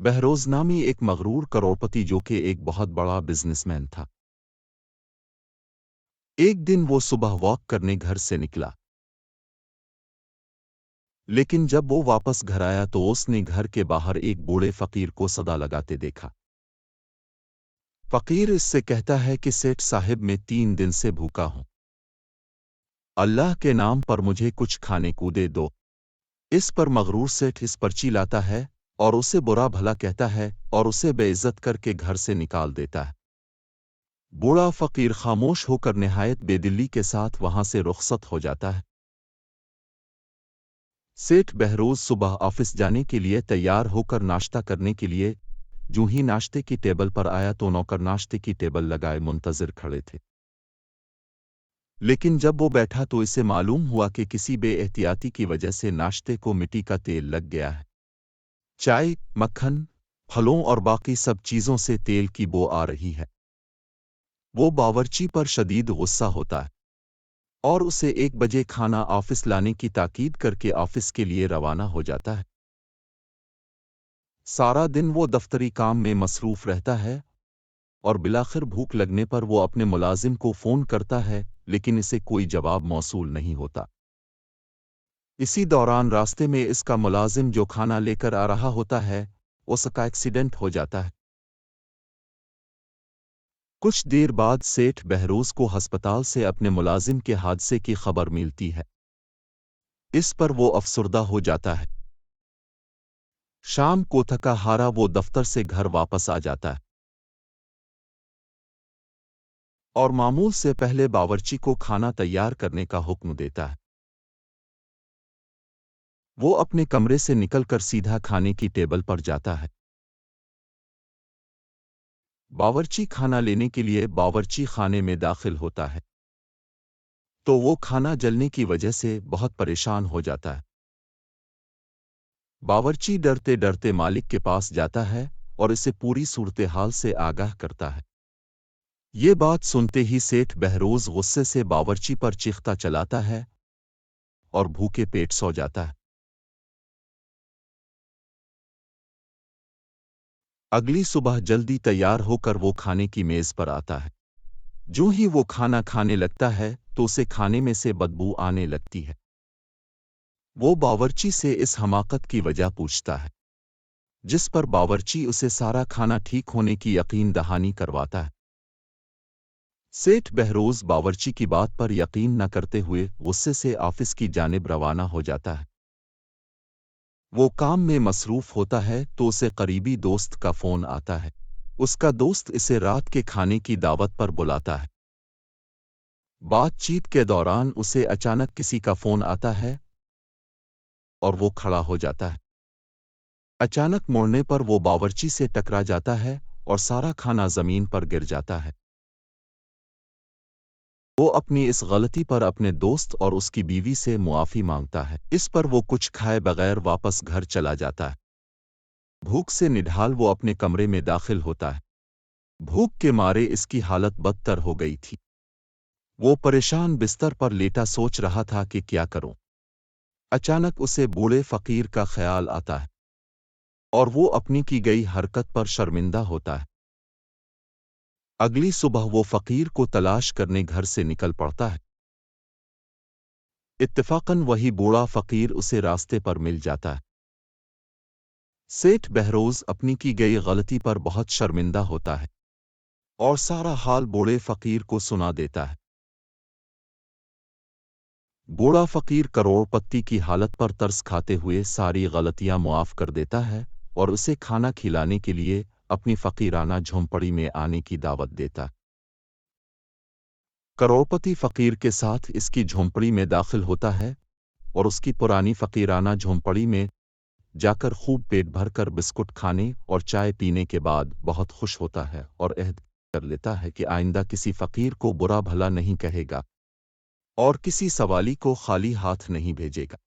बहरोज नामी एक मगरूर करोड़पति जो कि एक बहुत बड़ा बिजनेसमैन था। एक दिन वो सुबह वॉक करने घर से निकला, लेकिन जब वो वापस घर आया तो उसने घर के बाहर एक बूढ़े फकीर को सदा लगाते देखा। फकीर इससे कहता है कि सेठ साहिब मैं 3 दिन से भूखा हूं, अल्लाह के नाम पर मुझे कुछ खाने को दे दो। इस पर मगरूर सेठ इस पर्ची लाता है और उसे बुरा भला कहता है और उसे बेइज्जत करके घर से निकाल देता है। बूढ़ा फकीर खामोश होकर निहायत बेदिली के साथ वहां से रुखसत हो जाता है। सेठ बहरोज सुबह ऑफिस जाने के लिए तैयार होकर नाश्ता करने के लिए जूं ही नाश्ते की टेबल पर आया तो नौकर नाश्ते की टेबल लगाए मुंतजिर खड़े थे। लेकिन जब वो बैठा तो इसे मालूम हुआ कि किसी बेएहतियाती की वजह से नाश्ते को मिट्टी का तेल लग गया है। चाय, मक्खन, फलों और बाकी सब चीजों से तेल की बो आ रही है। वो बावर्ची पर शदीद गुस्सा होता है और उसे 1 बजे खाना ऑफिस लाने की ताकीद करके ऑफिस के लिए रवाना हो जाता है। सारा दिन वो दफ्तरी काम में मसरूफ रहता है और बिलाखिर भूख लगने पर वो अपने मुलाजिम को फोन करता है, लेकिन इसे कोई जवाब मौसूल नहीं होता। इसी दौरान रास्ते में इसका मुलाजिम जो खाना लेकर आ रहा होता है, उसका एक्सीडेंट हो जाता है। कुछ देर बाद सेठ बहरोज को अस्पताल से अपने मुलाजिम के हादसे की खबर मिलती है। इस पर वो अफसुर्दा हो जाता है। शाम को थका हारा वो दफ्तर से घर वापस आ जाता है और मामूल से पहले बावर्ची को खाना तैयार करने का हुक्म देता है। वो अपने कमरे से निकलकर सीधा खाने की टेबल पर जाता है। बावर्ची खाना लेने के लिए बावर्ची खाने में दाखिल होता है तो वो खाना जलने की वजह से बहुत परेशान हो जाता है। बावर्ची डरते डरते मालिक के पास जाता है और इसे पूरी सूरत हाल से आगाह करता है। ये बात सुनते ही सेठ बहरोज गुस्से से बावर्ची पर चीखता चलाता है और भूखे पेट सो जाता है। अगली सुबह जल्दी तैयार होकर वो खाने की मेज पर आता है। जो ही वो खाना खाने लगता है तो उसे खाने में से बदबू आने लगती है। वो बावर्ची से इस हमाकत की वजह पूछता है, जिस पर बावर्ची उसे सारा खाना ठीक होने की यकीन दहानी करवाता है। सेठ बहरोज बावर्ची की बात पर यकीन न करते हुए गुस्से से ऑफिस की जानिब रवाना हो जाता है। वो काम में मसरूफ होता है तो उसे करीबी दोस्त का फोन आता है। उसका दोस्त इसे रात के खाने की दावत पर बुलाता है। बातचीत के दौरान उसे अचानक किसी का फोन आता है और वो खड़ा हो जाता है। अचानक मुड़ने पर वो बावर्ची से टकरा जाता है और सारा खाना जमीन पर गिर जाता है। वो अपनी इस गलती पर अपने दोस्त और उसकी बीवी से मुआफी मांगता है। इस पर वो कुछ खाए बगैर वापस घर चला जाता है। भूख से निढाल वो अपने कमरे में दाखिल होता है। भूख के मारे इसकी हालत बदतर हो गई थी। वो परेशान बिस्तर पर लेटा सोच रहा था कि क्या करूं। अचानक उसे बूढ़े फकीर का ख्याल आता है और वो अपनी की गई हरकत पर शर्मिंदा होता है। अगली सुबह वो फकीर को तलाश करने घर से निकल पड़ता है। इत्तेफाकन वही बूढ़ा फकीर उसे रास्ते पर मिल जाता है। सेठ बहरोज अपनी की गई गलती पर बहुत शर्मिंदा होता है और सारा हाल बूढ़े फकीर को सुना देता है। बूढ़ा फकीर करोड़पति की हालत पर तरस खाते हुए सारी गलतियां मुआफ कर देता है और उसे खाना खिलाने के लिए अपनी फकीराना झोंपड़ी में आने की दावत देता है। करोड़पति फकीर के साथ इसकी झोंपड़ी में दाखिल होता है और उसकी पुरानी फकीराना झोंपड़ी में जाकर खूब पेट भरकर बिस्कुट खाने और चाय पीने के बाद बहुत खुश होता है और अहद कर लेता है कि आइंदा किसी फकीर को बुरा भला नहीं कहेगा और किसी सवाली को खाली हाथ नहीं भेजेगा।